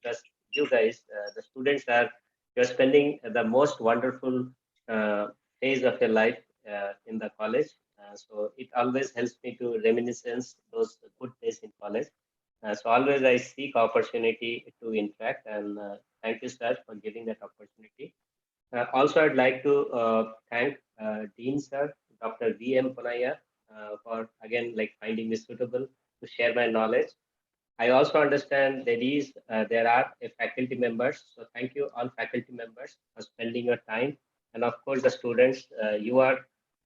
because you guys, the students you're spending the most wonderful phase of your life in the college. So it always helps me to reminiscence those good days in college. So always I seek opportunity to interact, and thank you, sir, for giving that opportunity. Also, I'd like to thank Dean sir, Dr. V.M. Ponaya, for again like finding me suitable to share my knowledge. I also understand there are faculty members, so thank you all faculty members for spending your time, and of course the students. You are,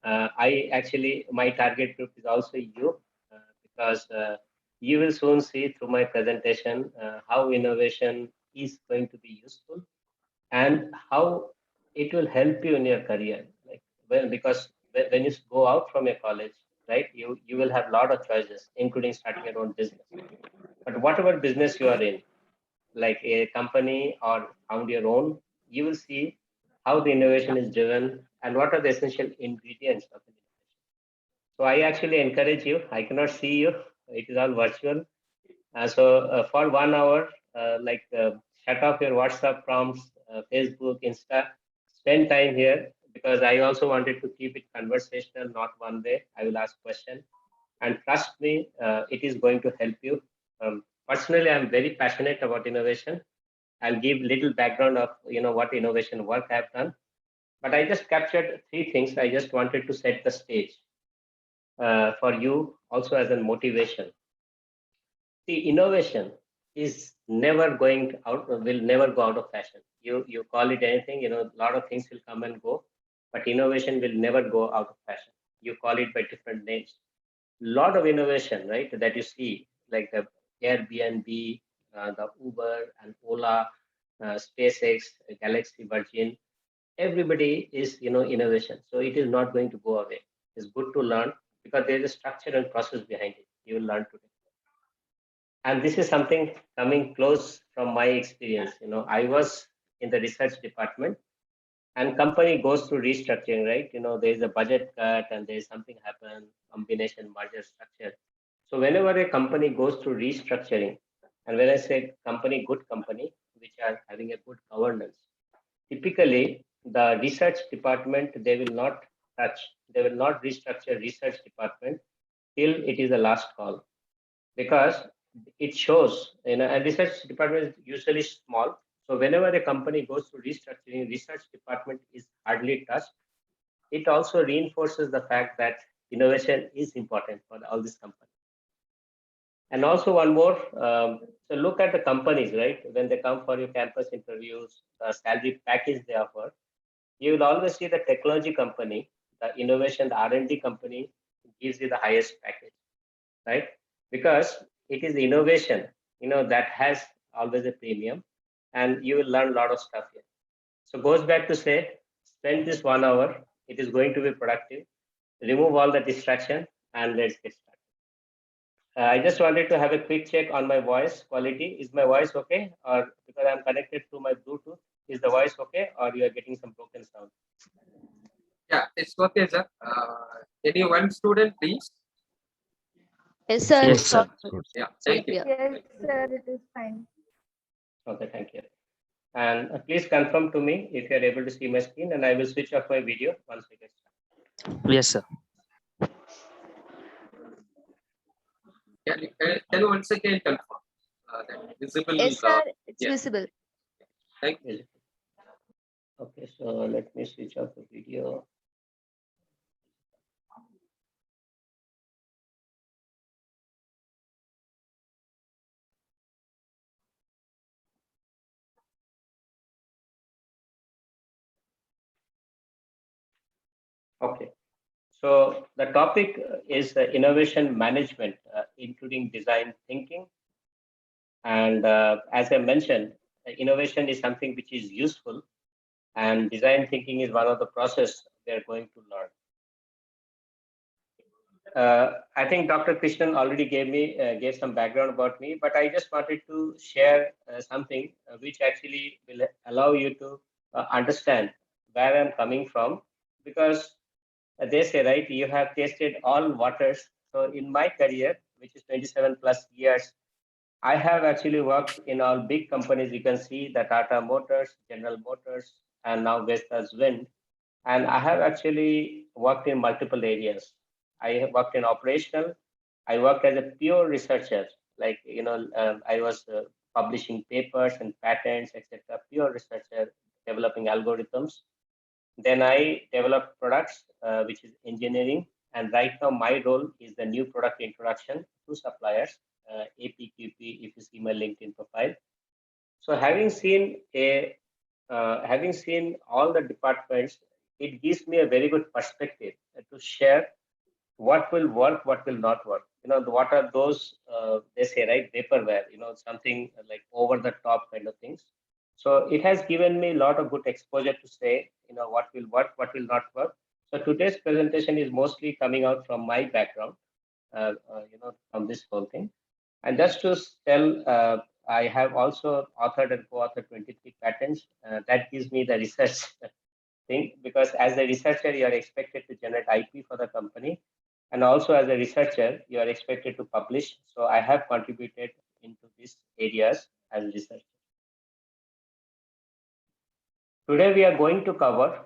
I actually my target group is also you, because you will soon see through my presentation how innovation is going to be useful and how it will help you in your career. Like well, because when you go out from your college, right, you will have a lot of choices, including starting your own business. But whatever business you are in, like a company or found your own, you will see how the innovation is driven and what are the essential ingredients of an innovation. So I actually encourage you. I cannot see you; it is all virtual. For 1 hour, shut off your WhatsApp prompts, Facebook, Insta, spend time here because I also wanted to keep it conversational, not one way. I will ask questions, and trust me, it is going to help you. Personally, I'm very passionate about innovation. I'll give little background of what innovation work I've done, but I just captured three things. I just wanted to set the stage for you also as a motivation. See, innovation is never going out, will never go out of fashion. You call it anything, a lot of things will come and go, but innovation will never go out of fashion. You call it by different names. Lot of innovation, right? That you see, like the Airbnb, the Uber and Ola, SpaceX, Galaxy, Virgin. Everybody is, innovation. So it is not going to go away. It's good to learn because there is a structure and process behind it. You will learn today. And this is something coming close from my experience. I was in the research department, and company goes through restructuring, right? There is a budget cut and there is something happen, combination merger structure. So whenever a company goes through restructuring, and when I say company, good company, which are having a good governance, typically the research department, they will not touch, they will not restructure research department till it is the last call, because it shows, and research department is usually small. So whenever a company goes through restructuring, research department is hardly touched. It also reinforces the fact that innovation is important for all these companies. And also one more, so look at the companies, right? When they come for your campus interviews, the salary package they offer, you will always see the technology company, the innovation, the R&D company gives you the highest package, right? Because it is innovation, that has always a premium, and you will learn a lot of stuff here. So goes back to say, spend this 1 hour. It is going to be productive. Remove all the distraction and let's get started. I just wanted to have a quick check on my voice quality. Is my voice okay? Or because I'm connected to my Bluetooth, is the voice okay? Or you are getting some broken sound? Yeah, it's okay, sir. Any one student, please? Yes, sir. Yes, sir. Good. Yeah, thank you. Yeah. Yes, sir, it is fine. Okay, thank you. And please confirm to me if you are able to see my screen, and I will switch off my video once we get started. Yes, sir. Can you once again confirm that visible? Yes, sir. It's yeah. visible. Thank you. Is it? Okay, so let me switch off the video. Okay, so the topic is innovation management, including design thinking. And as I mentioned, innovation is something which is useful, and design thinking is one of the process we are going to learn. I think Dr. Krishnan already gave some background about me, but I just wanted to share something which actually will allow you to understand where I'm coming from, because they say, right, you have tasted all waters. So in my career, which is 27 plus years, I have actually worked in all big companies. You can see the Tata Motors, General Motors, and now Vestas Wind. And I have actually worked in multiple areas. I have worked in operational. I worked as a pure researcher, like I was publishing papers and patents, etc. Pure researcher, developing algorithms. Then I developed products, which is engineering. And right now, my role is the new product introduction to suppliers, APQP. If you see my LinkedIn profile. So having seen all the departments, it gives me a very good perspective to share what will work, what will not work. What are those, they say, right, vaporware, something like over the top kind of things. So it has given me a lot of good exposure to say, what will work, what will not work. So today's presentation is mostly coming out from my background, from this whole thing. And just to tell, I have also authored and co-authored 23 patents. That gives me the research thing, because as a researcher, you are expected to generate IP for the company. And also as a researcher, you are expected to publish. So I have contributed into these areas as a researcher. Today, we are going to cover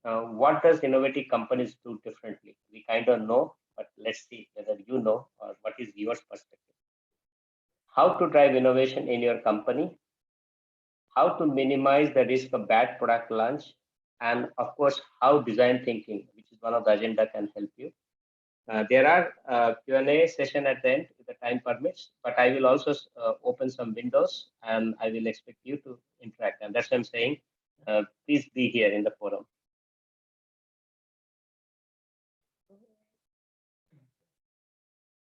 what does innovative companies do differently. We kind of know, but let's see whether you know or what is your perspective. How to drive innovation in your company, how to minimize the risk of bad product launch, and of course, how design thinking, which is one of the agenda, can help you. There are Q&A session at the end if the time permits, but I will also open some windows and I will expect you to interact. And that's what I'm saying. Please be here in the forum.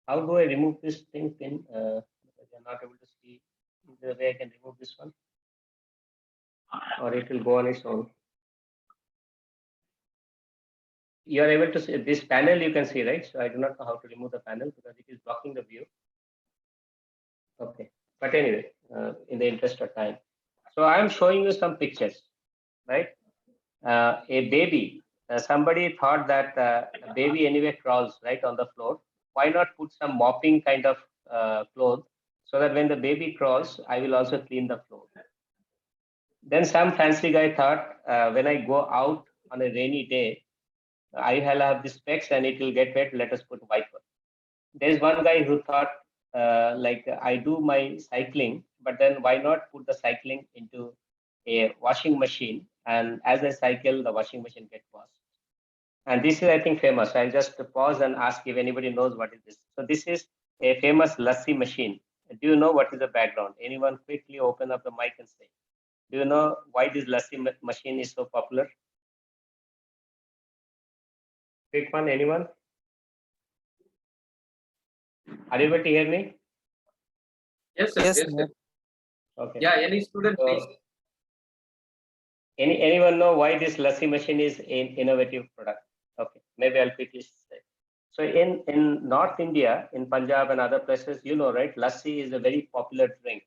How do I remove this thing pin? Because I'm not able to see. Is there a way I can remove this one? Or it will go on its own. You are able to see this panel, you can see, right? So I do not know how to remove the panel because it is blocking the view. Okay, but anyway, in the interest of time. So I'm showing you some pictures, right? A baby, somebody thought that a baby anyway crawls right on the floor. Why not put some mopping kind of cloth so that when the baby crawls, I will also clean the floor. Then some fancy guy thought, when I go out on a rainy day, I will have the specs and it will get wet. Let us put wiper. There's one guy who thought, like I do my cycling, but then why not put the cycling into a washing machine? And as I cycle, the washing machine gets washed. And this is, I think, famous. I'll just pause and ask if anybody knows what is this. So this is a famous lassi machine. Do you know what is the background? Anyone quickly open up the mic and say, do you know why this lassi machine is so popular? Quick one, anyone? Are you able to hear me? Yes, sir. Yes, Yes, sir. Okay. Yeah, any student, So, please. anyone know why this lassi machine is an innovative product? Okay, maybe I'll quickly say. So in North India, in Punjab and other places, right, lassi is a very popular drink.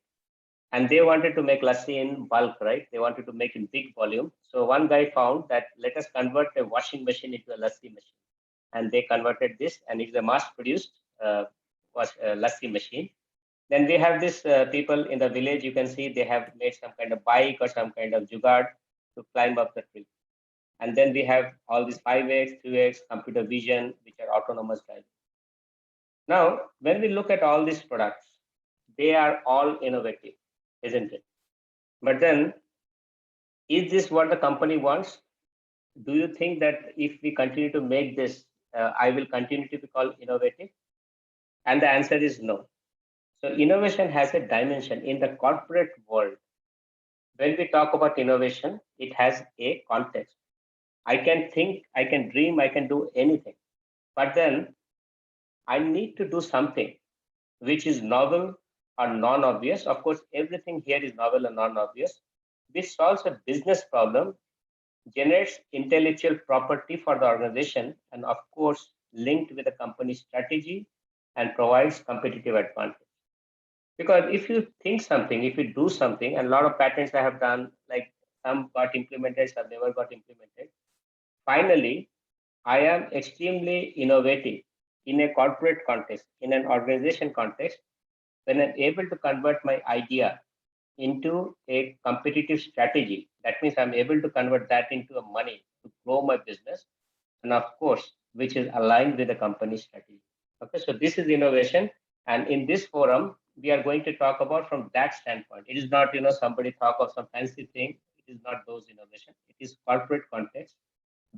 And they wanted to make lassi in bulk, right? They wanted to make in big volume. So one guy found that let us convert a washing machine into a lassi machine. And they converted this, and it's a mass-produced lassi machine. Then we have this people in the village, you can see they have made some kind of bike or some kind of jugaad to climb up the tree. And then we have all these 5X, 3X, computer vision, which are autonomous driving. Now, when we look at all these products, they are all innovative, isn't it? But then, is this what the company wants? Do you think that if we continue to make this, I will continue to be called innovative? And the answer is no. So innovation has a dimension in the corporate world. When we talk about innovation, it has a context. I can think, I can dream, I can do anything. But then I need to do something which is novel or non-obvious. Of course, everything here is novel and non-obvious. This solves a business problem, generates intellectual property for the organization, and of course, linked with the company's strategy and provides competitive advantage. Because if you think something, if you do something, and a lot of patents I have done, like some got implemented, some never got implemented. Finally, I am extremely innovative in a corporate context, in an organization context, when I'm able to convert my idea into a competitive strategy, that means I'm able to convert that into a money to grow my business, and of course, which is aligned with the company strategy. Okay, so this is innovation, and in this forum, we are going to talk about from that standpoint. It is not, somebody talk of some fancy thing. It is not those innovation. It is corporate context,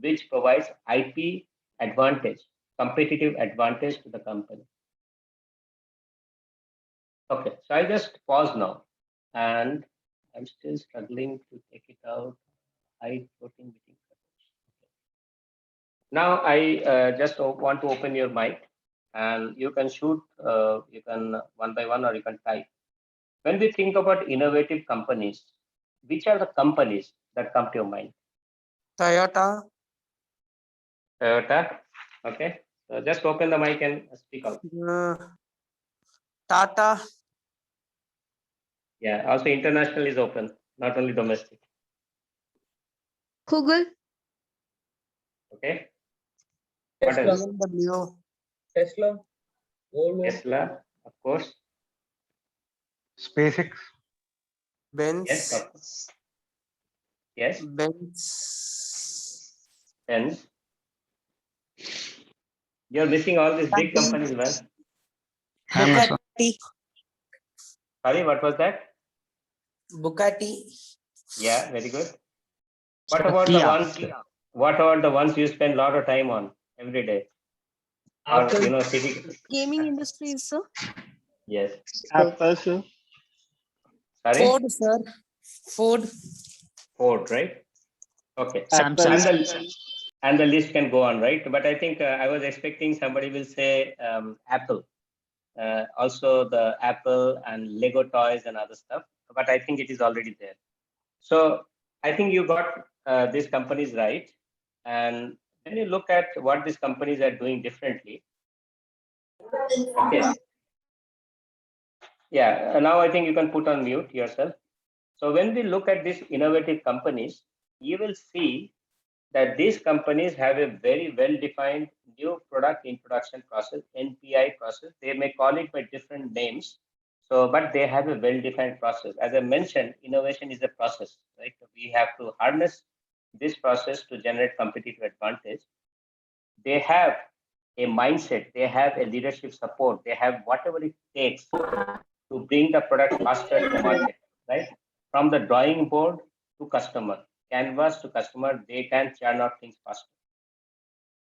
which provides IP advantage, competitive advantage to the company. Okay, so I just pause now, and I'm still struggling to take it out. Hide floating meeting. Now I just want to open your mic, and you can shoot. You can one by one, or you can type. When we think about innovative companies, which are the companies that come to your mind? Toyota, Toyota. Okay. So just open the mic and speak out. Tata, Yeah. Also, international is open, not only domestic. Google, Okay. What else? BMW, Tesla, Volvo, Tesla, of course. SpaceX, Benz, Yes. Of course. Yes. Benz, Benz. You're missing all these big companies, man. Amazon, Bugatti, Sorry, what was that? Bugatti, Yeah, very good. What about the Kia. ones? What about the ones you spend a lot of time on every day? Or Apple. sitting. gaming industries, sir. Yes. Apple, sir. Sorry. Ford, sir, Ford, Ford, right? Okay. Samsung, And the list can go on, right? But I think I was expecting somebody will say Apple. Also the Apple and Lego toys and other stuff. But I think it is already there. So I think you got these companies right. And when you look at what these companies are doing differently, okay. Yeah, now I think you can put on mute yourself. So when we look at these innovative companies, you will see that these companies have a very well-defined new product introduction process, NPI process. They may call it by different names. So, but they have a well-defined process. As I mentioned, innovation is a process, right? We have to harness this process to generate competitive advantage. They have a mindset, they have a leadership support, they have whatever it takes to bring the product faster to market, right? From the drawing board to customer, canvas to customer, they can churn out things faster.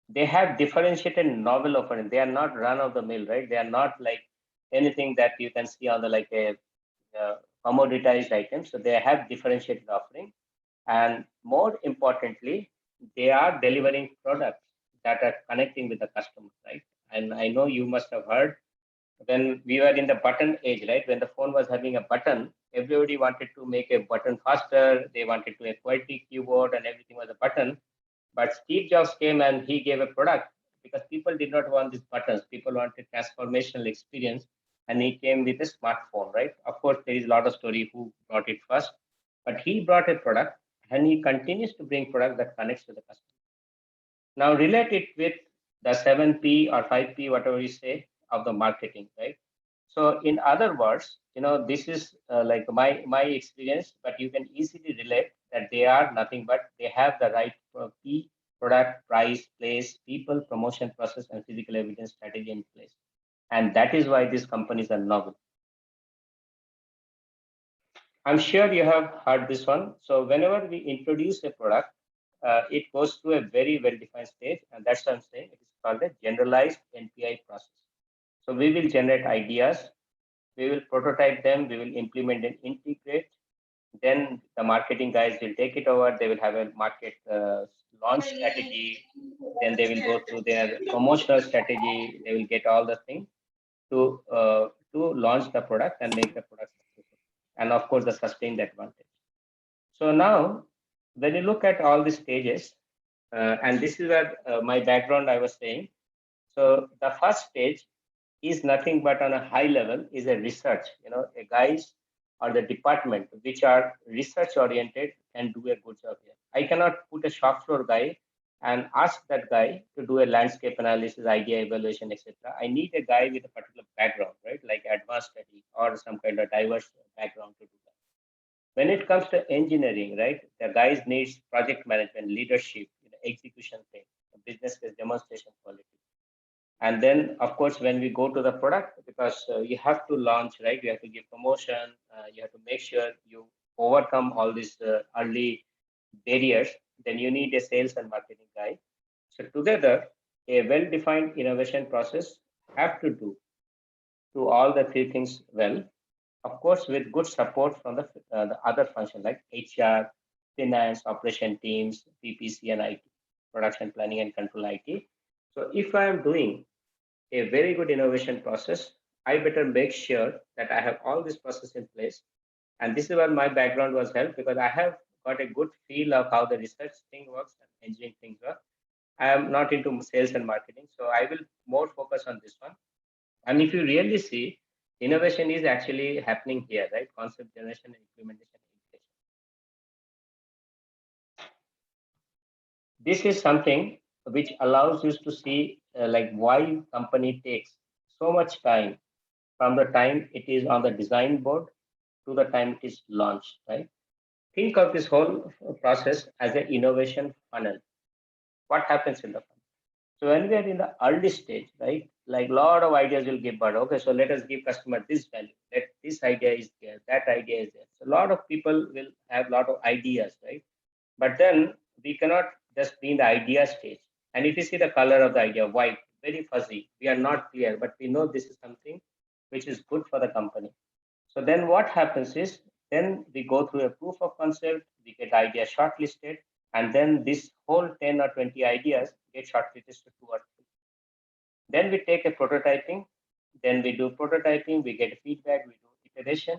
They have differentiated novel offering. They are not run of the mill, right? They are not like anything that you can see on the like a commoditized item. So they have differentiated offering, and more importantly, they are delivering products that are connecting with the customer, right? And I know you must have heard when we were in the button age, right? When the phone was having a button, everybody wanted to make a button faster. They wanted to a QWERTY keyboard and everything was a button. But Steve Jobs came and he gave a product because people did not want these buttons. People wanted transformational experience. And he came with a smartphone, right? Of course, there is a lot of story who brought it first, but he brought a product and he continues to bring product that connects with the customer. Now relate it with the 7P or 5P, whatever you say, of the marketing, right? So in other words, this is like my experience, but you can easily relate that they are nothing but they have the right P, product, price, place, people, promotion process, and physical evidence strategy in place. And that is why these companies are novel. I'm sure you have heard this one. So whenever we introduce a product, it goes through a very well-defined stage, and that's what I'm saying. It is called a generalized NPI process. So we will generate ideas, we will prototype them, we will implement and integrate. Then the marketing guys will take it over. They will have a market launch strategy. Then they will go through their promotional strategy. They will get all the things to launch the product and make the product successful. And of course, the sustained advantage. So now, when you look at all these stages, and this is where my background I was saying. So the first stage is nothing but on a high level is a research, a guys or the department which are research oriented and do a good job here. I cannot put a shop floor guy and ask that guy to do a landscape analysis, idea evaluation, etc. I need a guy with a particular background, right? Like advanced study or some kind of diverse background to do that. When it comes to engineering, right, the guys needs project management, leadership, execution thing, business case demonstration quality. And then, of course, when we go to the product, because you have to launch, right, you have to give promotion, you have to make sure you overcome all these early barriers, then you need a sales and marketing guy. So together, a well-defined innovation process have to do all the three things well, of course, with good support from the other function like HR, finance, operation teams, PPC and IT, production planning and control IT. So if I am doing a very good innovation process, I better make sure that I have all this process in place. And this is where my background was helped because I have got a good feel of how the research thing works and engineering things work. I am not into sales and marketing, so I will more focus on this one. And if you really see, innovation is actually happening here, right? Concept generation and implementation. This is something which allows you to see like why company takes so much time from the time it is on the design board to the time it is launched, right? Think of this whole process as an innovation funnel. What happens in the funnel? So when we are in the early stage, right, like a lot of ideas will give birth. Okay, so let us give customer this value. Let this idea is there, that idea is there. So a lot of people will have a lot of ideas, right? But then we cannot just be in the idea stage. And if you see the color of the idea, white, very fuzzy, we are not clear, but we know this is something which is good for the company. So then what happens is, then we go through a proof of concept, we get idea shortlisted, and then this whole 10 or 20 ideas get shortlisted to 2 or 3. Then we take a prototyping, then we do prototyping, we get feedback, we do iteration,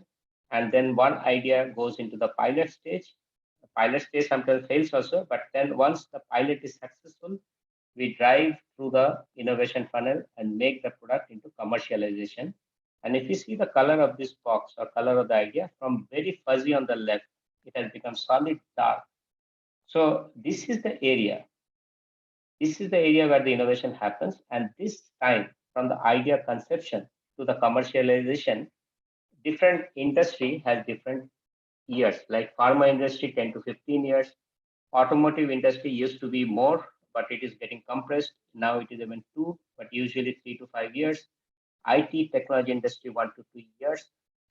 and then one idea goes into the pilot stage. The pilot stage sometimes fails also, but then once the pilot is successful, we drive through the innovation funnel and make the product into commercialization. And if you see the color of this box or color of the idea, from very fuzzy on the left, it has become solid dark. So this is the area. This is the area where the innovation happens. And this time, from the idea conception to the commercialization, different industry has different years. Like pharma industry, 10 to 15 years. Automotive industry used to be more, but it is getting compressed. Now it is even 2, but usually 3 to 5 years. IT technology industry 1 to 2 years.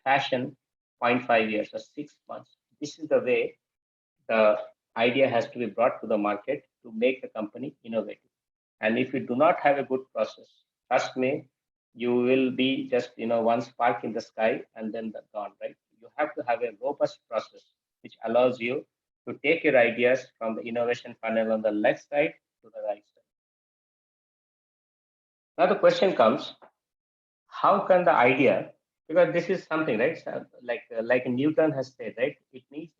Fashion 0.5 years or 6 months. This is the way the idea has to be brought to the market to make the company innovative. And if you do not have a good process, trust me, you will be just one spark in the sky and then gone, right? You have to have a robust process which allows you to take your ideas from the innovation funnel on the left side to the right side. Now the question comes, how can the idea, because this is something, right? So like Newton has said, right? It needs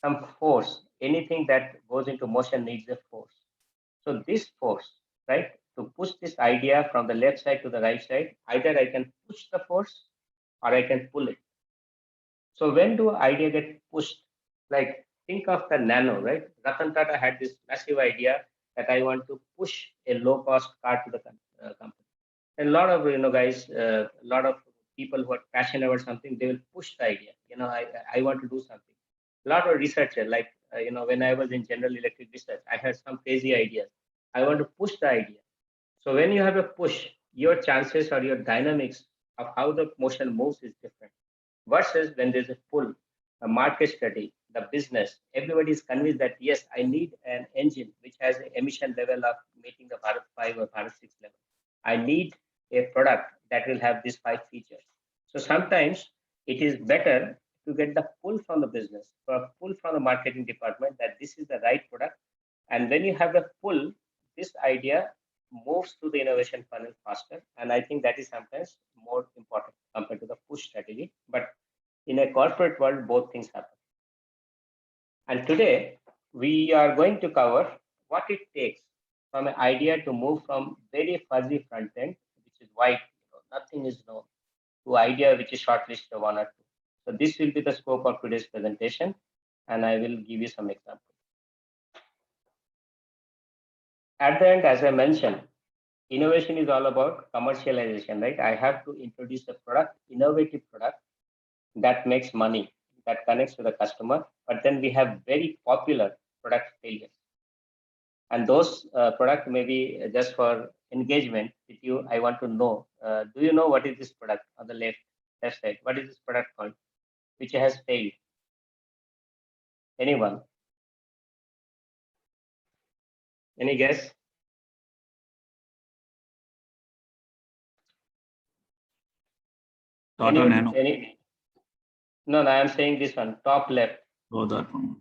some force. Anything that goes into motion needs a force. So this force, right, to push this idea from the left side to the right side, either I can push the force or I can pull it. So when do idea get pushed? Like think of the nano, right? Ratan Tata had this massive idea that I want to push a low cost car to the company. And a lot of guys, a lot of people who are passionate about something, they will push the idea. I want to do something. A lot of researcher, like when I was in General Electric research, I had some crazy ideas. I want to push the idea. So when you have a push, your chances or your dynamics of how the motion moves is different. Versus when there's a pull, a market study, the business, everybody is convinced that yes, I need an engine which has an emission level of meeting the Bharat 5 or Bharat 6 level. I need a product that will have these 5 features. So sometimes it is better to get the pull from the business, or pull from the marketing department that this is the right product. And when you have the pull, this idea moves through the innovation funnel faster. And I think that is sometimes more important compared to the push strategy. But in a corporate world, both things happen. And today we are going to cover what it takes from an idea to move from very fuzzy front end, which is white, nothing is known, to idea which is shortlisted 1 or 2. So this will be the scope of today's presentation, and I will give you some examples. At the end, as I mentioned, innovation is all about commercialization, right? I have to introduce a product, innovative product that makes money, that connects to the customer. But then we have very popular product failures. And those product may be just for engagement with you. I want to know, do you know what is this product on the left side? What is this product called, which has failed? Anyone? Any guess? Tata Nano. No, I am saying this one, top left. Oh, that one.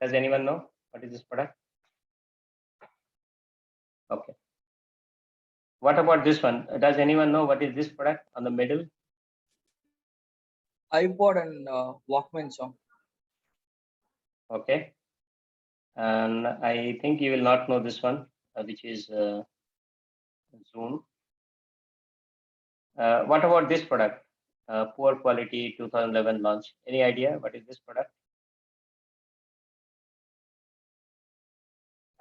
Does anyone know what is this product? Okay. What about this one? Does anyone know what is this product on the middle? iPod and Walkman song. Okay. And I think you will not know this one, which is Zoom. What about this product? Poor quality 2011 launch. Any idea what is this product?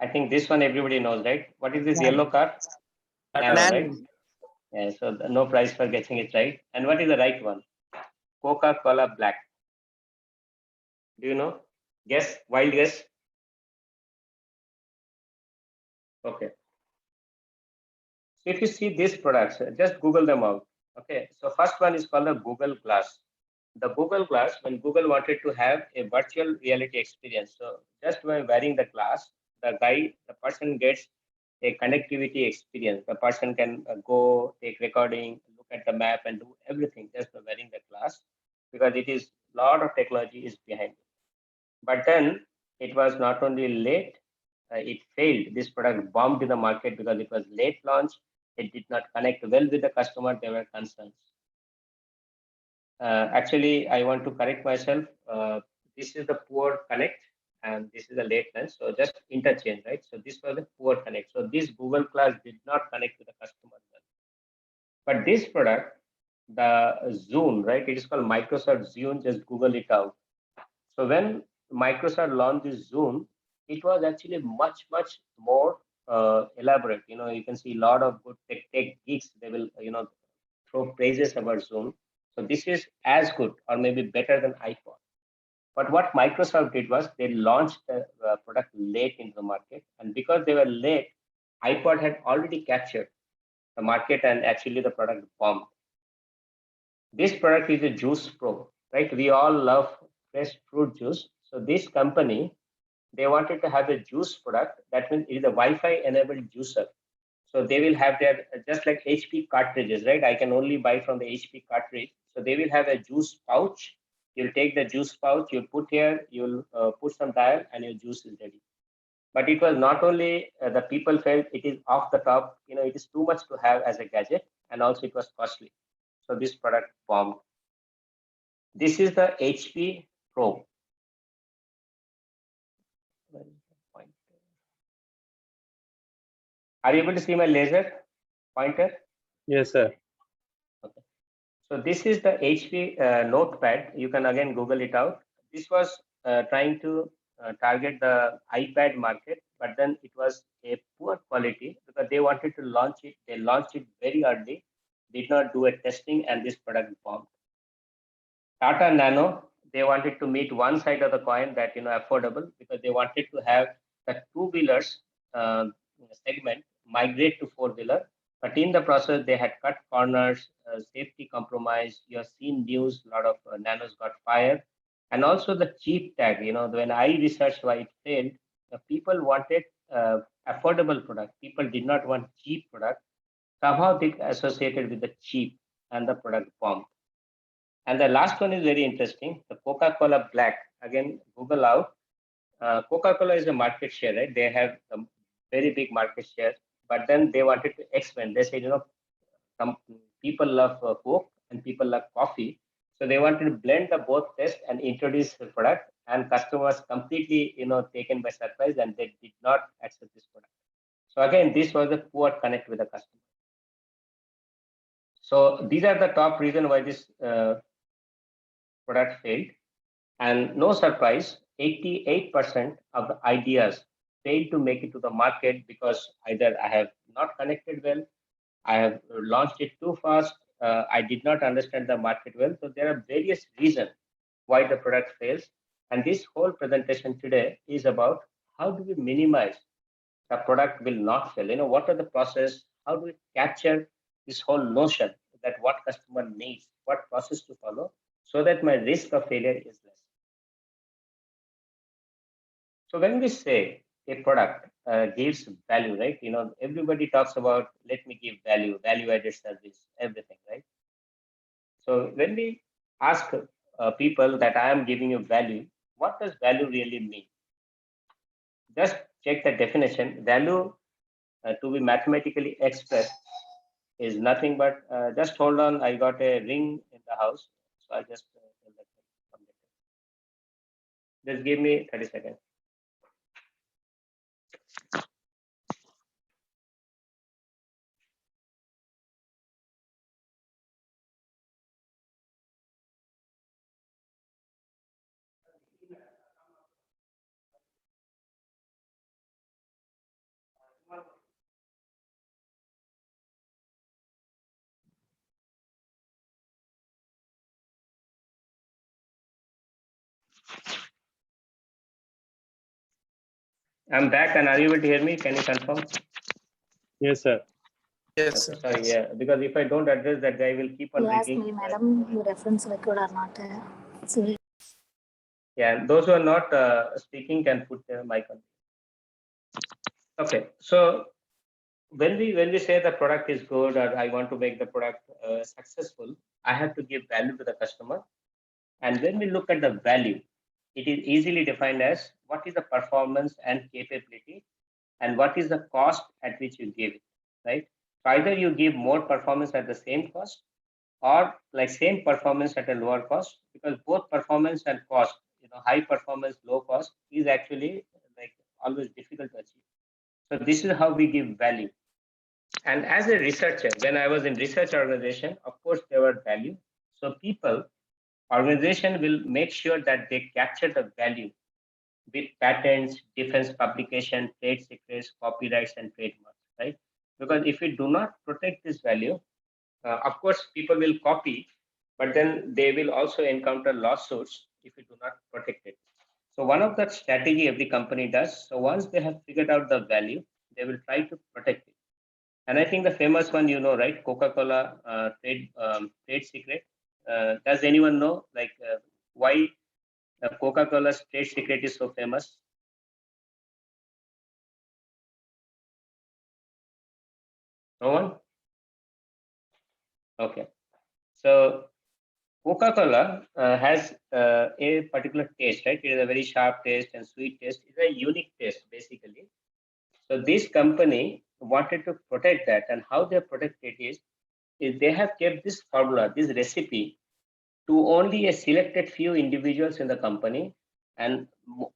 I think this one everybody knows, right? What is this yellow car? Nano, right? Yeah, so no prize for getting it right. And what is the right one? Coca-Cola Black. Do you know? Guess, wild guess. Okay. So if you see these products, just Google them out. Okay. So first one is called the Google Glass. The Google Glass, when Google wanted to have a virtual reality experience, so just by wearing the glass, the person gets a connectivity experience. The person can go take recording, look at the map, and do everything just by wearing the glass, because it is a lot of technology is behind it. But then it was not only late, it failed. This product bombed in the market because it was late launch. It did not connect well with the customer. There were concerns. Actually, I want to correct myself. This is the poor connect and this is a late launch. So just interchange, right? So this was a poor connect. So this Google Glass did not connect with the customer well. But this product, the Zune, right? It is called Microsoft Zune. Just Google it out. So when Microsoft launched this Zune, it was actually much more elaborate. You know, you can see a lot of good tech geeks. They will, throw praises about Zune. So this is as good or maybe better than iPod. But what Microsoft did was they launched the product late into the market, and because they were late, iPod had already captured the market, and actually the product bombed. This product is a Juice Pro, right? We all love fresh fruit juice. So this company, they wanted to have a juice product. That means it is a Wi-Fi enabled juicer. So they will have their, just like HP cartridges, right? I can only buy from the HP cartridge. So they will have a juice pouch. You'll take the juice pouch, you'll put here, you'll put some dial, and your juice is ready. But it was not only the people felt it is off the top, it is too much to have as a gadget, and also it was costly. So this product bombed. This is the HP Pro. Are you able to see my laser pointer? Yes, sir. Okay. So this is the HP Notepad. You can again Google it out. This was trying to target the iPad market, but then it was a poor quality because they wanted to launch it. They launched it very early, did not do a testing, and this product bombed. Tata Nano, they wanted to meet one side of the coin that affordable, because they wanted to have the two-wheelers segment migrate to four-wheeler, but in the process they had cut corners, safety compromise. You have seen news, a lot of nanos got fired, and also the cheap tag. When I researched why it failed, people wanted affordable product. People did not want cheap product. Somehow they associated with the cheap, and the product bombed. And the last one is very interesting. The Coca-Cola Black. Again, Google out. Coca-Cola is a market share, right? They have a very big market share, but then they wanted to expand. They said, some people love Coke and people love coffee. So they wanted to blend the both taste and introduce the product, and customers completely, taken by surprise, and they did not accept this product. So again, this was a poor connect with the customer. So these are the top reason why this product failed. And no surprise, 88% of the ideas failed to make it to the market because either I have not connected well, I have launched it too fast, I did not understand the market well. So there are various reasons why the product fails. And this whole presentation today is about how do we minimize the product will not fail. What are the process? How do we capture this whole notion that what customer needs, what process to follow, so that my risk of failure is less. So when we say a product gives value, right? Everybody talks about let me give value, value-added service, everything, right? So when we ask people that I am giving you value, what does value really mean? Just check the definition. Value to be mathematically expressed is nothing but just hold on. I got a ring in the house, so I just tell that. Just give me 30 seconds. I'm back, and are you able to hear me? Can you confirm? Yes, sir. Yes, Okay, sir. sorry, yeah, because if I don't address that guy, will keep on He asked reading. me, madam, your reference record or not. So Yeah, those who are not speaking can put their mic on. Okay, so when we say the product is good or I want to make the product successful, I have to give value to the customer. And when we look at the value, it is easily defined as what is the performance and capability and what is the cost at which you give it, right? So either you give more performance at the same cost or like same performance at a lower cost, because both performance and cost, high performance, low cost is actually like always difficult to achieve. So this is how we give value. And as a researcher, when I was in research organization, of course, there were value. So organization will make sure that they capture the value with patents, defense publication, trade secrets, copyrights, and trademarks, right? Because if we do not protect this value, of course, people will copy, but then they will also encounter lawsuits if we do not protect it. So one of the strategy every company does. So once they have figured out the value, they will try to protect it. And I think the famous one, right? Coca-Cola trade secret. Does anyone know why Coca-Cola's trade secret is so famous? No one? Okay. So Coca-Cola has a particular taste, right? It is a very sharp taste and sweet taste. It's a unique taste, basically. So this company wanted to protect that, and how they protect it is they have kept this formula, this recipe, to only a selected few individuals in the company, and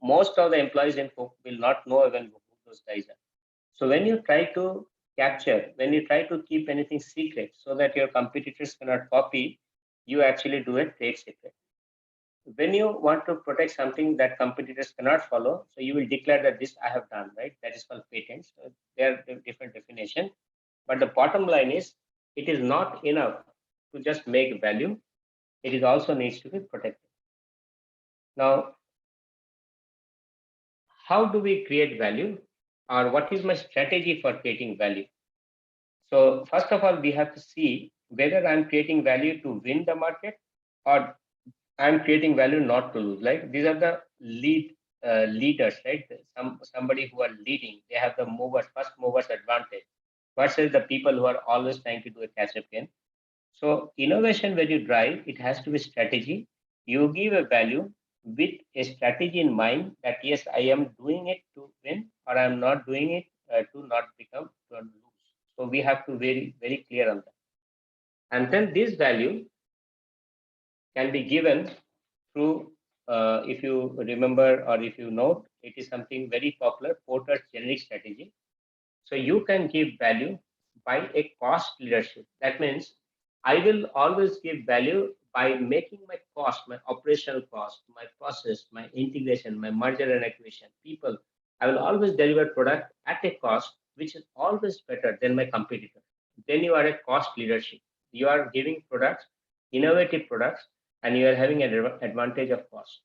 most of the employees in Coke will not know even who those guys are. So when you try to when you try to keep anything secret so that your competitors cannot copy, you actually do a trade secret. When you want to protect something that competitors cannot follow, so you will declare that this I have done, right? That is called patent. So there are different definitions. But the bottom line is, it is not enough to just make value. It is also needs to be protected. Now, how do we create value, or what is my strategy for creating value? So first of all, we have to see whether I'm creating value to win the market or I'm creating value not to lose. Like these are the leaders, right? Somebody who are leading, they have the first movers advantage versus the people who are always trying to do a catch-up game. So innovation, when you drive, it has to be strategy. You give a value with a strategy in mind that yes, I am doing it to win, or I am not doing it to not lose. So we have to be very clear on that. And then this value can be given through, if you remember or if you note, it is something very popular, Porter's generic strategy. So you can give value by a cost leadership. That means I will always give value by making my cost, my operational cost, my process, my integration, my merger and acquisition, people, I will always deliver product at a cost which is always better than my competitor. Then you are a cost leadership. You are giving products, innovative products, and you are having an advantage of cost.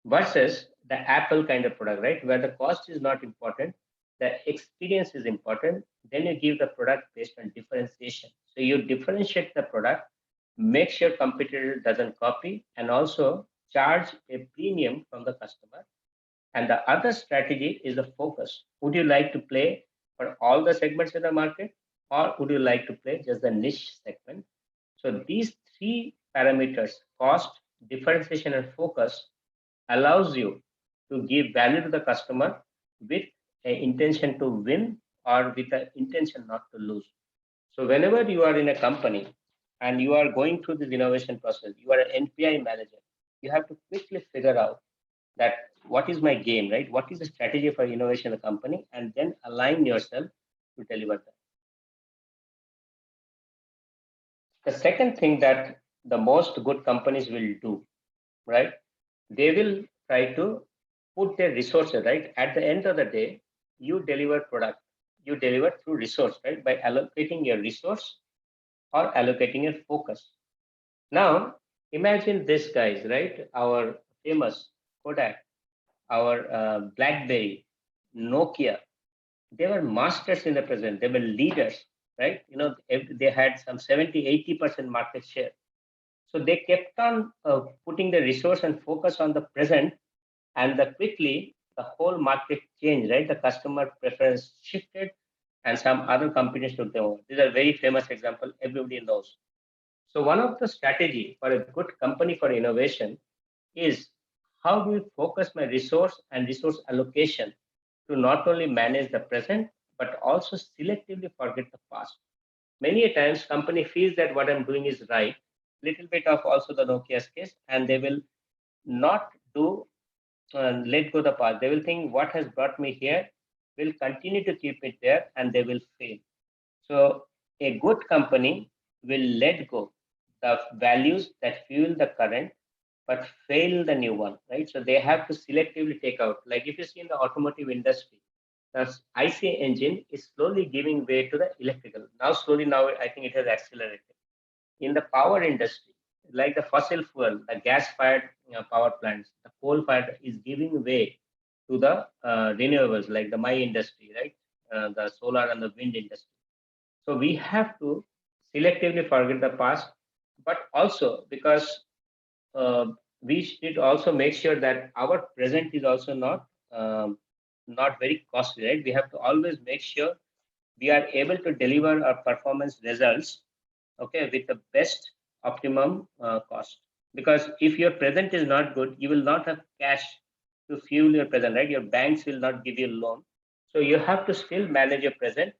Versus the Apple kind of product, right? Where the cost is not important, the experience is important. Then you give the product based on differentiation. So you differentiate the product, make sure competitor doesn't copy, and also charge a premium from the customer. And the other strategy is the focus. Would you like to play for all the segments in the market, or would you like to play just the niche segment? So these three parameters, cost, differentiation, and focus, allows you to give value to the customer with an intention to win or with an intention not to lose. So whenever you are in a company and you are going through this innovation process, you are an NPI manager, you have to quickly figure out that what is my game, right? What is the strategy for innovation in the company, and then align yourself to deliver that. The second thing that the most good companies will do, right? They will try to put their resources, right? At the end of the day, you deliver product, you deliver through resource, right? By allocating your resource or allocating your focus. Now, imagine this guys, right? Our famous Kodak, our BlackBerry, Nokia, they were masters in the present. They were leaders, right? You know, they had some 70-80% market share. So they kept on putting the resource and focus on the present, and quickly the whole market changed, right? The customer preference shifted, and some other companies took them over. These are very famous example. Everybody knows. So one of the strategy for a good company for innovation is how do you focus my resource and resource allocation to not only manage the present, but also selectively forget the past. Many a times company feels that what I'm doing is right, little bit of also the Nokia's case, and they will not do let go the past. They will think what has brought me here will continue to keep it there, and they will fail. So a good company will let go the values that fuel the current, but fail the new one, right? So they have to selectively take out. Like if you see in the automotive industry, the IC engine is slowly giving way to the electrical. Now slowly, now I think it has accelerated. In the power industry, like the fossil fuel, the gas-fired power plants, the coal-fired is giving way to the renewables, like the my industry, right? The solar and the wind industry. So we have to selectively forget the past, but also because we should also make sure that our present is also not very costly, right? We have to always make sure we are able to deliver our performance results, okay, with the best optimum cost. Because if your present is not good, you will not have cash to fuel your present, right? Your banks will not give you a loan. So you have to still manage your present.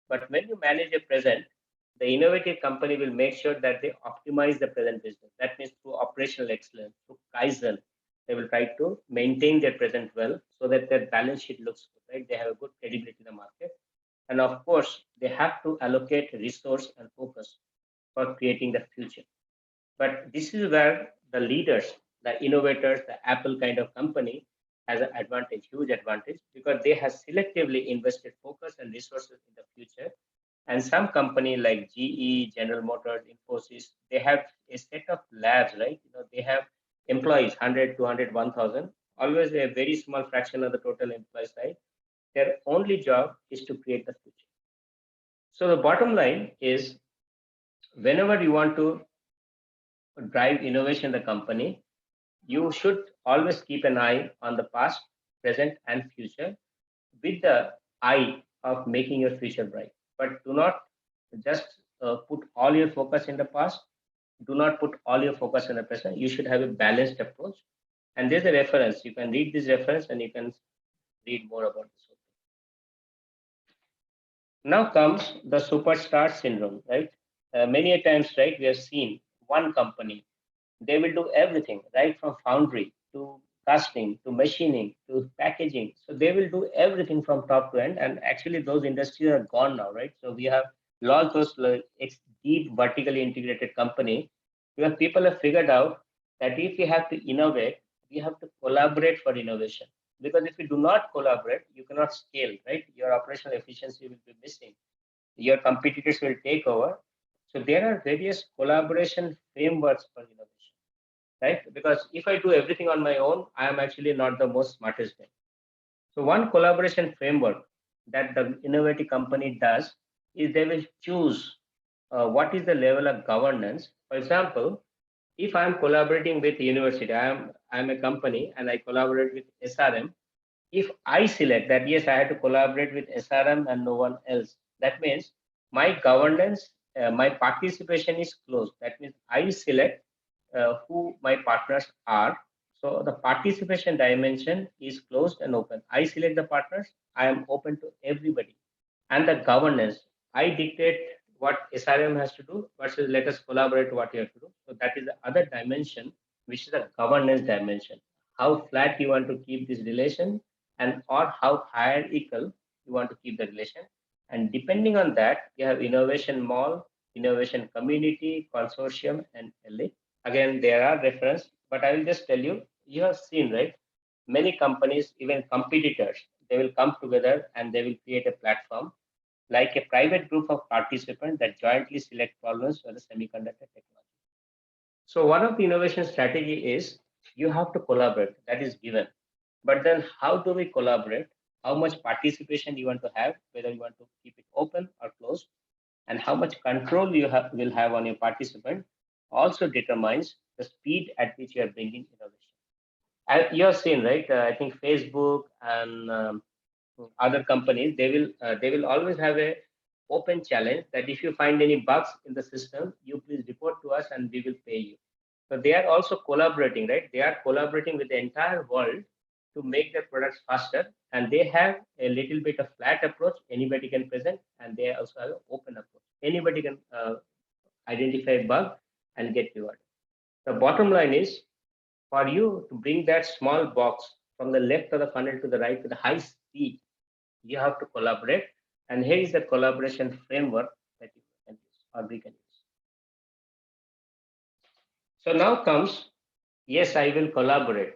But when you manage your present, the innovative company will make sure that they optimize the present business. That means through operational excellence, through Kaizen, they will try to maintain their present well so that their balance sheet looks good, right? They have a good credibility in the market. And of course, they have to allocate resource and focus for creating the future. But this is where the leaders, the innovators, the Apple kind of company has an advantage, huge advantage, because they have selectively invested focus and resources in the future. And some company like GE, General Motors, Infosys, they have a set of labs, right? You know, they have employees, 100, 200, 1,000, always a very small fraction of the total employee size. Their only job is to create the future. So the bottom line is, whenever you want to drive innovation in the company, you should always keep an eye on the past, present, and future with the eye of making your future bright. But do not just put all your focus in the past. Do not put all your focus in the present. You should have a balanced approach. And there's a reference. You can read this reference and you can read more about this. Now comes the superstar syndrome, right? Many a times, right, we have seen one company, they will do everything, right, from foundry to casting to machining to packaging. So they will do everything from top to end. And actually, those industries are gone now, right? So we have lost those deep vertically integrated company because people have figured out that if we have to innovate, we have to collaborate for innovation. because if you do not collaborate, you cannot scale, right? Your operational efficiency will be missing. Your competitors will take over. So there are various collaboration frameworks for innovation, right? Because if I do everything on my own, I am actually not the most smartest guy. So one collaboration framework that the innovative company does is they will choose what is the level of governance. For example, if I'm collaborating with the university, I'm a company and I collaborate with SRM. If I select that yes, I have to collaborate with SRM and no one else, that means my governance, my participation is closed. That means I select who my partners are. So the participation dimension is closed and open. I select the partners. I am open to everybody. And the governance, I dictate what SRM has to do versus let us collaborate what you have to do. So that is the other dimension, which is the governance dimension. How flat you want to keep this relation and or how hierarchical you want to keep the relation. And depending on that, you have innovation mall, innovation community, consortium, and LA. Again, there are reference, but I will just tell you, you have seen, right? Many companies, even competitors, they will come together and they will create a platform like a private group of participants that jointly select problems for the semiconductor technology. So one of the innovation strategy is you have to collaborate, that is given. But then how do we collaborate? How much participation you want to have, whether you want to keep it open or closed, and how much control you will have on your participant also determines the speed at which you are bringing innovation. You have seen, right? I think Facebook and other companies, they will always have a open challenge that if you find any bugs in the system, you please report to us and we will pay you. So they are also collaborating, right? They are collaborating with the entire world to make their products faster, and they have a little bit of flat approach. Anybody can present, and they also have an open approach. Anybody can identify a bug and get rewarded. The bottom line is for you to bring that small box from the left of the funnel to the right with a high speed, you have to collaborate. And here is the collaboration framework that you can use or we can use. So now comes, yes, I will collaborate.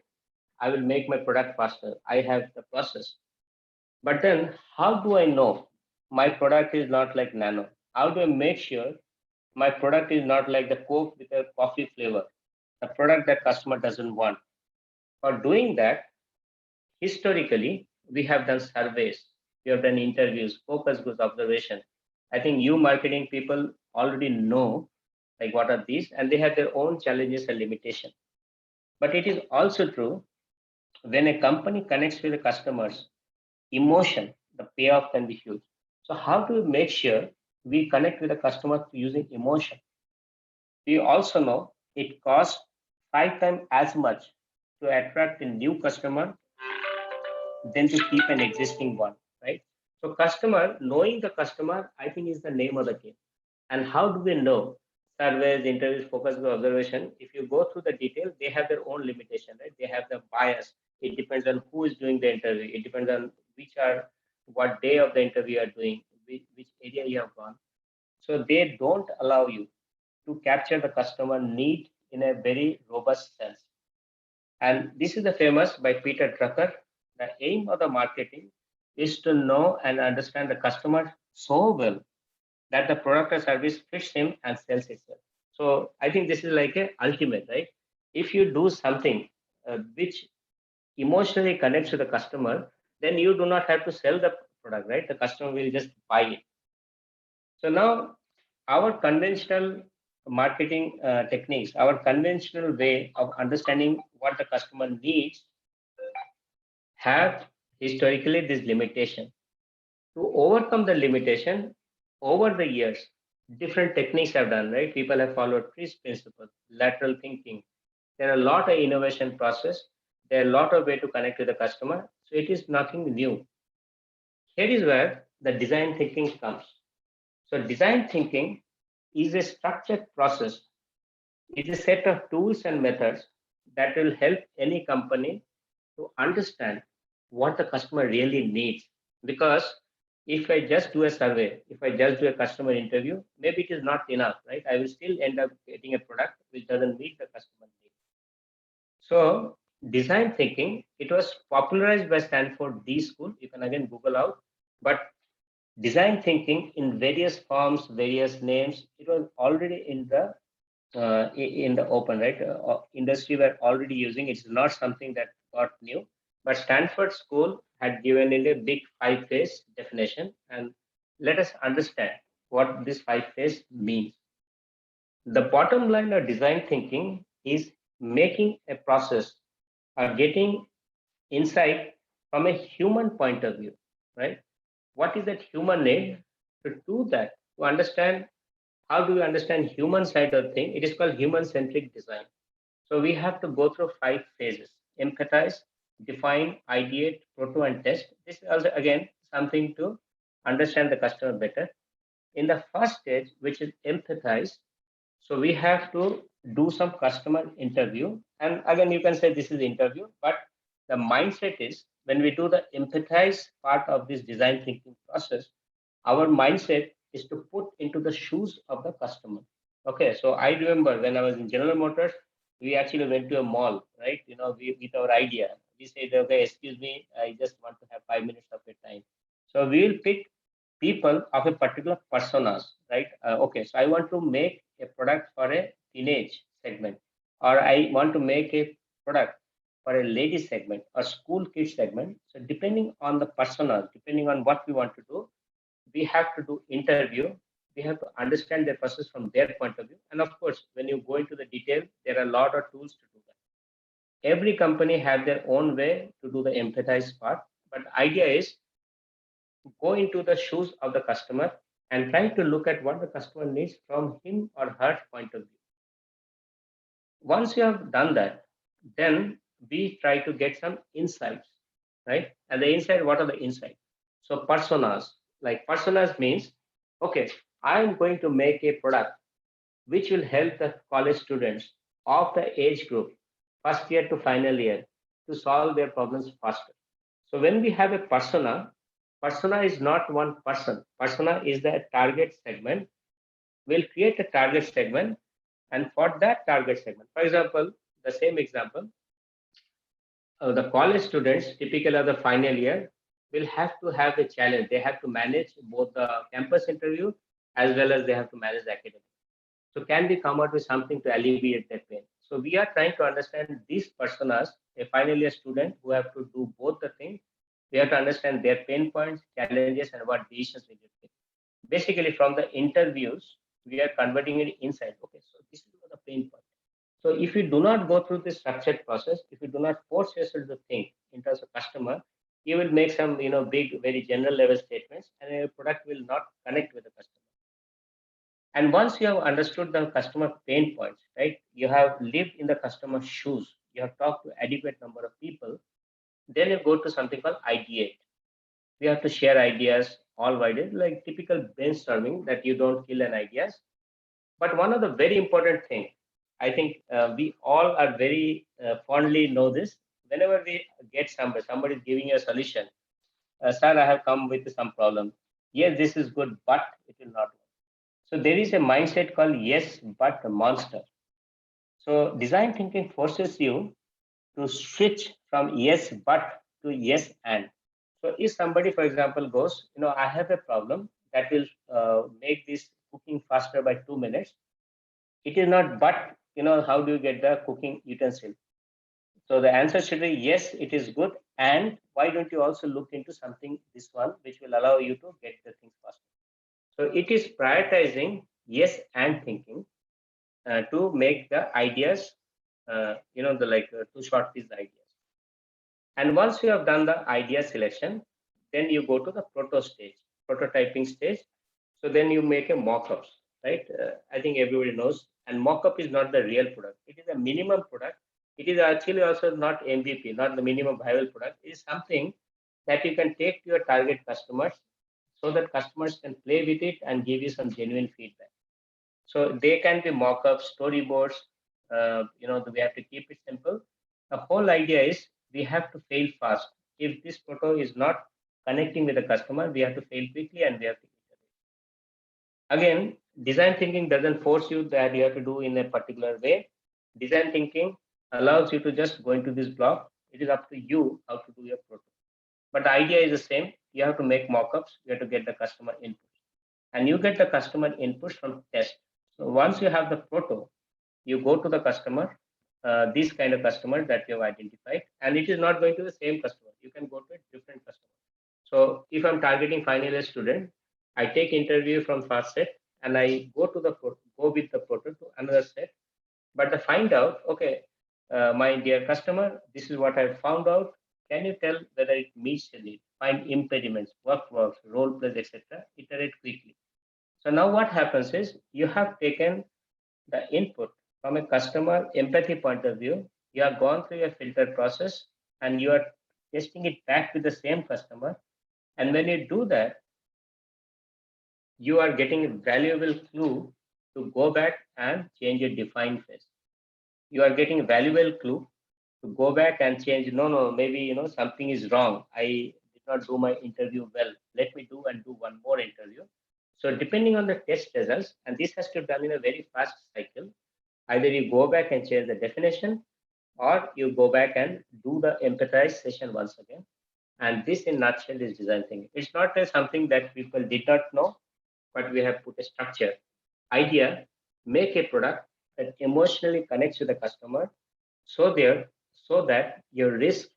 I will make my product faster. I have the process. But then how do I know my product is not like Nano? How do I make sure my product is not like the Coke with a coffee flavor, a product that customer doesn't want? For doing that, historically, we have done surveys, we have done interviews, focus group observation. I think you marketing people already know like what are these, and they have their own challenges and limitations. But it is also true when a company connects with the customers, emotion, the payoff can be huge. So how do we make sure we connect with the customer using emotion? We also know it costs 5 times as much to attract a new customer than to keep an existing one, right? So customer, knowing the customer, I think is the name of the game. And how do we know? Surveys, interviews, focus group observation. If you go through the detail, they have their own limitation, right? They have the bias. It depends on who is doing the interview. It depends on what day of the interview you are doing, which area you have gone. So they don't allow you to capture the customer need in a very robust sense. And this is the famous by Peter Drucker. The aim of the marketing is to know and understand the customer so well that the product or service fits him and sells itself. So I think this is like a ultimate, right? If you do something which emotionally connects to the customer, then you do not have to sell the product, right? The customer will just buy it. So now our conventional marketing techniques, our conventional way of understanding what the customer needs have historically this limitation. To overcome the limitation, over the years, different techniques have done, right? People have followed TRIZ principle, lateral thinking. There are a lot of innovation process. There are a lot of way to connect with the customer. So it is nothing new. Here is where the design thinking comes. So design thinking is a structured process. It is a set of tools and methods that will help any company to understand what the customer really needs. Because if I just do a survey, if I just do a customer interview, maybe it is not enough, right? I will still end up getting a product which doesn't meet the customer need. So design thinking, it was popularized by Stanford D School. You can again Google out. But design thinking in various forms, various names, it was already in the open, right? Industry were already using it. It's not something that got new. But Stanford School had given it a big 5-phase definition. And let us understand what this 5-phase means. The bottom line of design thinking is making a process or getting insight from a human point of view, right? What is that human need? To do that, to understand how do we understand human side of thing, it is called human centric design. So we have to go through 5 phases: empathize, define, ideate, proto, and test. This is also again something to understand the customer better. In the first stage, which is empathize, so we have to do some customer interview. And again, you can say this is interview, but the mindset is when we do the empathize part of this design thinking process, our mindset is to put into the shoes of the customer. Okay, so I remember when I was in General Motors, we actually went to a mall, right? With our idea, we said, okay, excuse me, I just want to have 5 minutes of your time. So we will pick people of a particular personas, right? Okay, so I want to make a product for a teenage segment, or I want to make a product for a lady segment or school kids segment. So depending on the personas, depending on what we want to do, we have to do interview. We have to understand their process from their point of view. And of course, when you go into the detail, there are a lot of tools to do that. Every company have their own way to do the empathize part, but the idea is go into the shoes of the customer and try to look at what the customer needs from him or her point of view. Once you have done that, then we try to get some insights, right? And the insight, what are the insights? So personas, like personas means, okay, I'm going to make a product which will help the college students of the age group, first year to final year, to solve their problems faster. So when we have a persona is not one person. Persona is the target segment. We'll create a target segment, and for that target segment, for example, the same example, the college students, typically of the final year, will have to have a challenge. They have to manage both the campus interview as well as they have to manage the academic. So can we come out with something to alleviate that pain? So we are trying to understand these personas, a final year student who have to do both the things. We have to understand their pain points, challenges, and what decisions we need to take. Basically, from the interviews, we are converting it inside. Okay, so this is the pain point. So if you do not go through this structured process, if you do not force yourself to think in terms of customer, you will make some, big, very general level statements, and your product will not connect with the customer. And once you have understood the customer pain points, right, you have lived in the customer's shoes, you have talked to adequate number of people, then you go to something called ideate. We have to share ideas, all wide, like typical brainstorming that you don't kill an ideas. But one of the very important thing, I think we all are very fondly know this. Whenever we get somebody is giving you a solution. Sir, I have come with some problem. Yes, this is good, but it will not work. So there is a mindset called yes, but monster. So design thinking forces you to switch from yes, but to yes, and. So if somebody, for example, goes, I have a problem that will make this cooking faster by 2 minutes. It is not, but, how do you get the cooking utensil? So the answer should be yes, it is good. And why don't you also look into something, this one, which will allow you to get the things faster? So it is prioritizing yes and thinking to make the ideas, to shortlist the ideas. And once you have done the idea selection, then you go to the prototyping stage. So then you make a mock-ups, right? I think everybody knows. And mock-up is not the real product. It is a minimum product. It is actually also not MVP, not the minimum viable product. It is something that you can take to your target customers so that customers can play with it and give you some genuine feedback. So they can be mock-ups, storyboards. We have to keep it simple. The whole idea is we have to fail fast. If this proto is not connecting with the customer, we have to fail quickly and we have to iterate. Again, design thinking doesn't force you that you have to do in a particular way. Design thinking allows you to just go into this block. It is up to you how to do your proto. But the idea is the same. You have to make mockups. You have to get the customer input, and you get the customer input from test. So once you have the proto, you go to the customer, these kind of customers that you have identified, and it is not going to the same customer. You can go to a different customer. So if I'm targeting final year student, I take interview from first set and I go to the go with the proto to another set. But to find out, okay, my dear customer, this is what I found out. Can you tell whether it meets the need? Find impediments, what works, role plays, etc. Iterate quickly. So now what happens is you have taken the input from a customer empathy point of view. You have gone through a filter process and you are testing it back with the same customer. And when you do that, you are getting a valuable clue to go back and change a defined phase. You are getting a valuable clue to go back and change. No, maybe something is wrong. I did not do my interview well. Let me do one more interview. So depending on the test results, and this has to be done in a very fast cycle, either you go back and change the definition, or you go back and do the empathize session once again. And this in nutshell is design thinking. It's not something that people did not know, but we have put a structure. Idea, make a product that emotionally connects with the customer so that your risk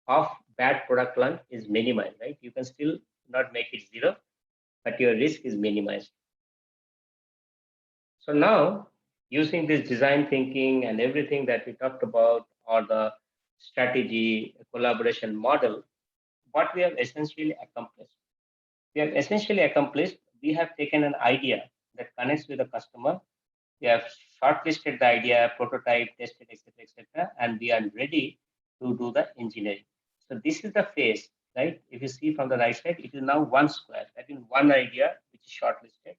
of bad product launch is minimized, right? You can still not make it zero, but your risk is minimized. So now, using this design thinking and everything that we talked about, or the strategy, collaboration model, what we have essentially accomplished. We have taken an idea that connects with the customer. We have shortlisted the idea, prototype, tested, etc., and we are ready to do the engineering. So this is the phase, right? If you see from the right side, it is now one square. That is one idea which is shortlisted,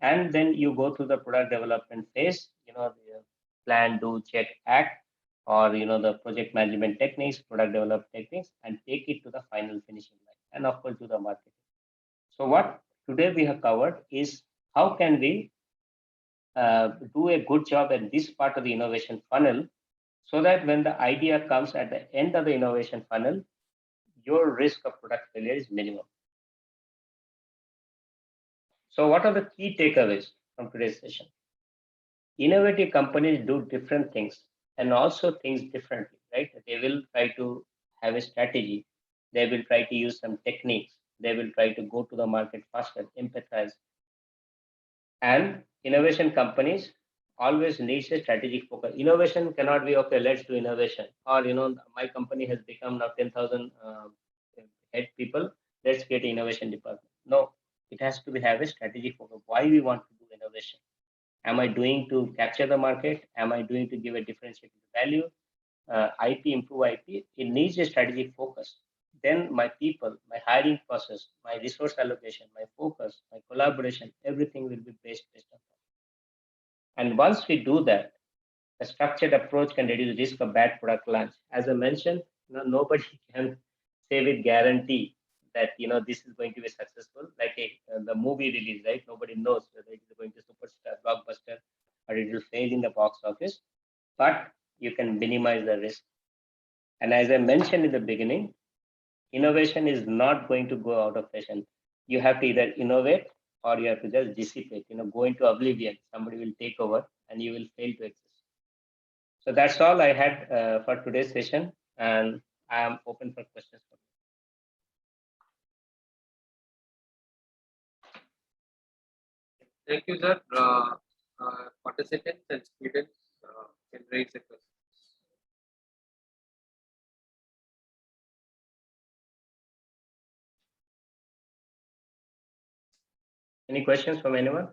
and then you go through the product development phase. The plan, do, check, act, or the project management techniques, product development techniques, and take it to the final finishing line, and of course do the marketing. So what today we have covered is how can we do a good job at this part of the innovation funnel, so that when the idea comes at the end of the innovation funnel, your risk of product failure is minimum. So what are the key takeaways from today's session? Innovative companies do different things and also things differently, right? They will try to have a strategy. They will try to use some techniques. They will try to go to the market faster, empathize. And innovation companies always needs a strategic focus. Innovation cannot be, okay, let's do innovation. Or, my company has become now 10,000 head people. Let's get an innovation department. No, it has to have a strategic focus. Why we want to do innovation? Am I doing to capture the market? Am I doing to give a differentiated value? IP, improve IP. It needs a strategic focus. Then my people, my hiring process, my resource allocation, my focus, my collaboration, everything will be based on that. And once we do that, a structured approach can reduce the risk of bad product launch. As I mentioned, nobody can say with guarantee that this is going to be successful. Like the movie release, right? Nobody knows whether it is going to superstar, blockbuster, or it will fail in the box office. But you can minimize the risk. And as I mentioned in the beginning, innovation is not going to go out of fashion. You have to either innovate or you have to just dissipate, go into oblivion. Somebody will take over and you will fail to exist. So that's all I had for today's session, and I am open for questions. Thank you, sir. Participants and students can raise a question. Any questions from anyone?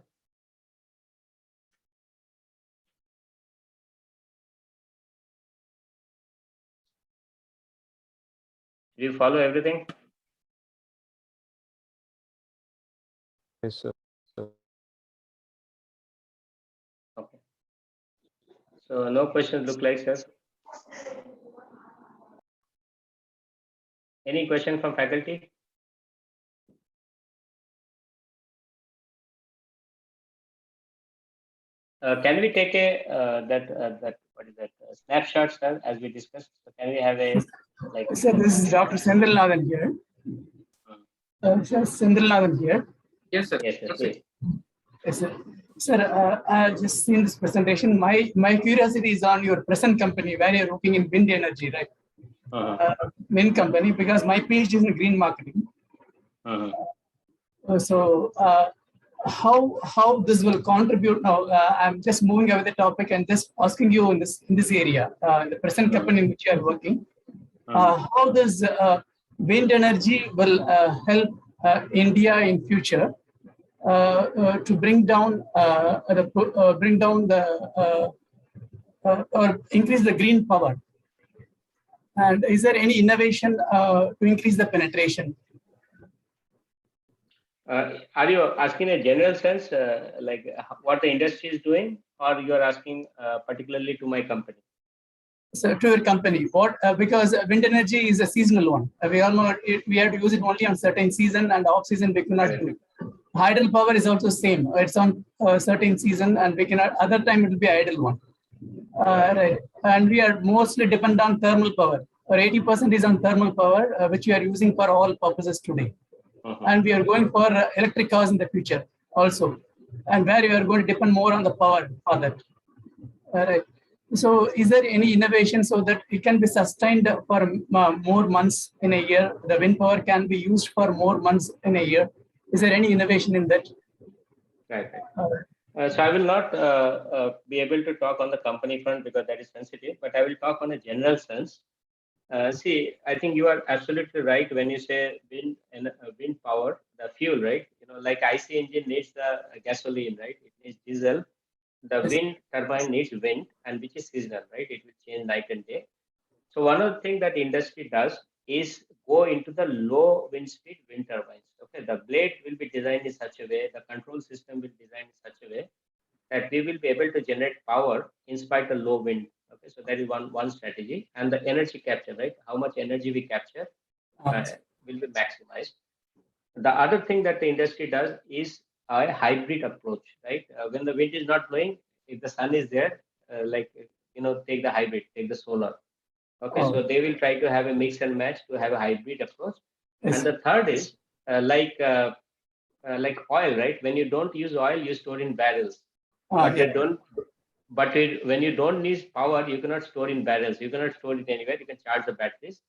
Do you follow everything? Yes, sir. Okay. So no questions look like, sir. Any question from faculty? Can we take a that what is that, snapshot, sir, as we discussed. So can we have a, like, Sir, this is Dr. Senthilnathan here. Sir, Senthilnathan here. Yes, sir. yes, sir, Proceed. please. Yes, sir. Sir, I've just seen this presentation. My curiosity is on your present company where you're working in wind energy, right? Wind company, because my PhD is in green marketing. So how this will contribute now? I'm just moving away the topic and just asking you in this area, the present company in which you are working, how does wind energy will help India in future to bring down or increase the green power? And is there any innovation to increase the penetration? Are you asking a general sense, like what the industry is doing, or you are asking particularly to my company? So to your company, what because wind energy is a seasonal one. We all know we have to use it only on certain season, and off season we cannot do it. Hydel power is also same. It's on a certain season, and we cannot. Other time it will be idle one. Right. And we are mostly dependent on thermal power. Or 80% is on thermal power, which we are using for all purposes today. And we are going for electric cars in the future also, and where we are going to depend more on the power for that. Right. So is there any innovation so that it can be sustained for more months in a year? The wind power can be used for more months in a year. Is there any innovation in that? Right. So I will not be able to talk on the company front because that is sensitive, but I will talk on a general sense. See, I think you are absolutely right when you say wind and wind power, the fuel, right? You know, like IC engine needs the gasoline, right? It needs diesel. The wind turbine needs wind, and which is seasonal, right? It will change night and day. So one of the things that industry does is go into the low wind speed wind turbines. Okay, the blade will be designed in such a way, the control system will be designed in such a way that we will be able to generate power in spite of low wind. Okay, so that is one strategy, and the energy capture, right? How much energy we capture will be maximized. The other thing that the industry does is a hybrid approach, right? When the wind is not blowing, if the sun is there, like, take the hybrid, take the solar. Okay, so they will try to have a mix and match to have a hybrid approach. Yes. And the third is like oil, right? When you don't use oil, you store in barrels. But Yeah. you don't. But when you don't need power, you cannot store in barrels. You cannot store it anywhere. You can charge the batteries.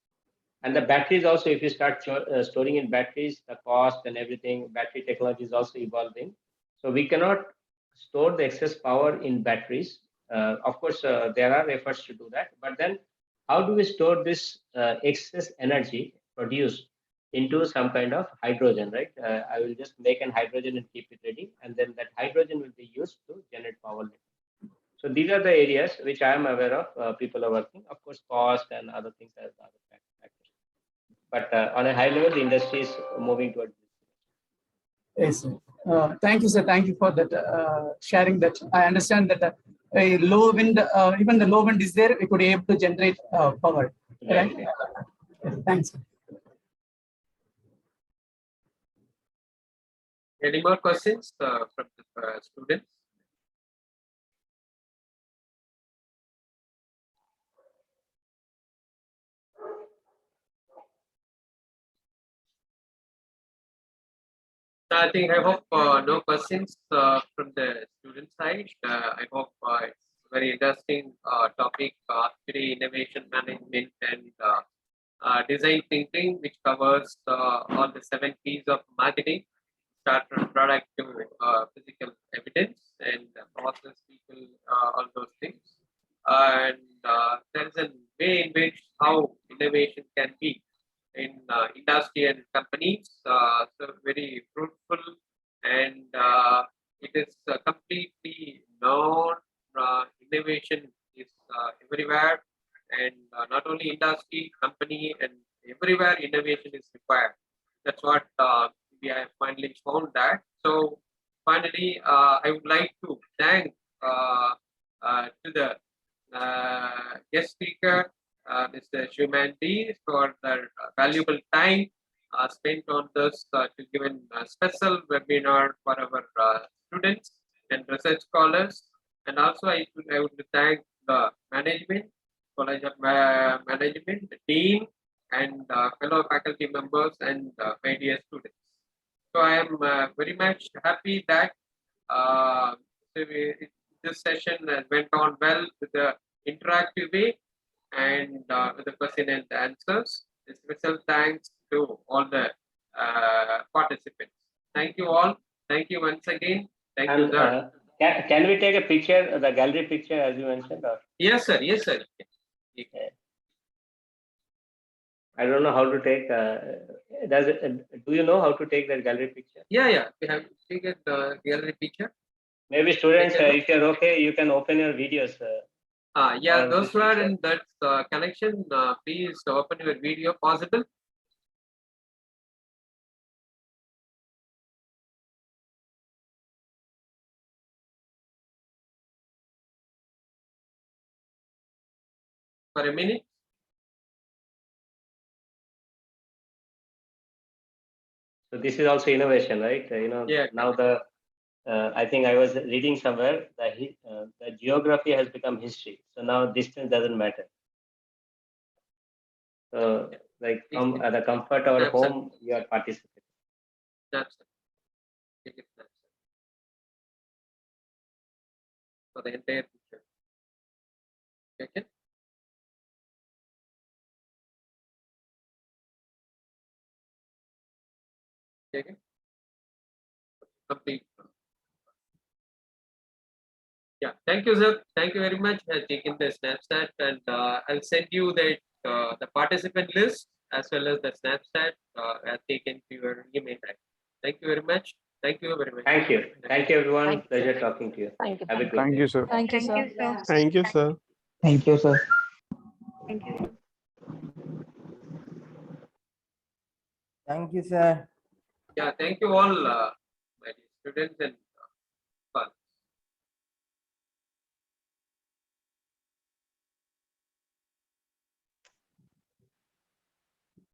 And the batteries also, if you start storing in batteries, the cost and everything, battery technology is also evolving. So we cannot store the excess power in batteries. Of course, there are efforts to do that. But then how do we store this excess energy produced into some kind of hydrogen, right? I will just make an hydrogen and keep it ready. And then that hydrogen will be used to generate power. So these are the areas which I am aware of. People are working. Of course, cost and other things are the other factors. But on a high level, the industry is moving towards this. Yes, sir. Thank you, sir. Thank you for that sharing that. I understand that a low wind, even the low wind is there, we could be able to generate power. Right? Thanks. Any more questions from the students? I hope no questions from the student side. I hope it's very interesting topic, actually innovation management and design thinking, which covers all the 7 P's of marketing, start from product to physical evidence and process, people, all those things. And there's a way in which how innovation can be in industry and companies. So very fruitful, and it is completely known. Innovation is everywhere, and not only industry, company, and everywhere innovation is required. That's what we have finally found that. So finally, I would like to thank to the guest speaker, Mr. Shumanti, for their valuable time spent on this to give a special webinar for our students and research scholars. And also, I would thank management, College of Management, dean, and fellow faculty members and my dear students. So I am very much happy that this session went on well with the interactive way and with the question and answers. A special thanks to all the participants. Thank you all. Thank you once again. Thank you, And sir. can we take a picture, the gallery picture as you mentioned? Or Yes, sir. Yes, sir. I don't know how to take. Do you know how to take that gallery picture? Yeah, yeah. We have taken the gallery picture. Maybe students, Okay. if you're okay, you can open your videos. Yeah, or those this who are picture. in that connection, please open your video. Possible? For a minute. So this is also innovation, right? Yeah. Now I think I was reading somewhere that the geography has become history. So now distance doesn't matter. So like from the comfort of our Absolutely. home, you are participating. That's it. Take it, that's it. For the entire picture. Okay. Okay. Complete. Yeah, thank you, sir. Thank you very much for taking the Snapchat, and I'll send you the participant list as well as the Snapchat taken to your email. Thank you very much. Thank you very much. Thank you. Thank you, everyone. Thank you. Pleasure talking to you. Thank you. Have a good Thank day. you, sir. Thank you, sir. Thank you, sir. Thank you, sir. Thank you. Thank you, sir. Yeah, thank you all, my dear students and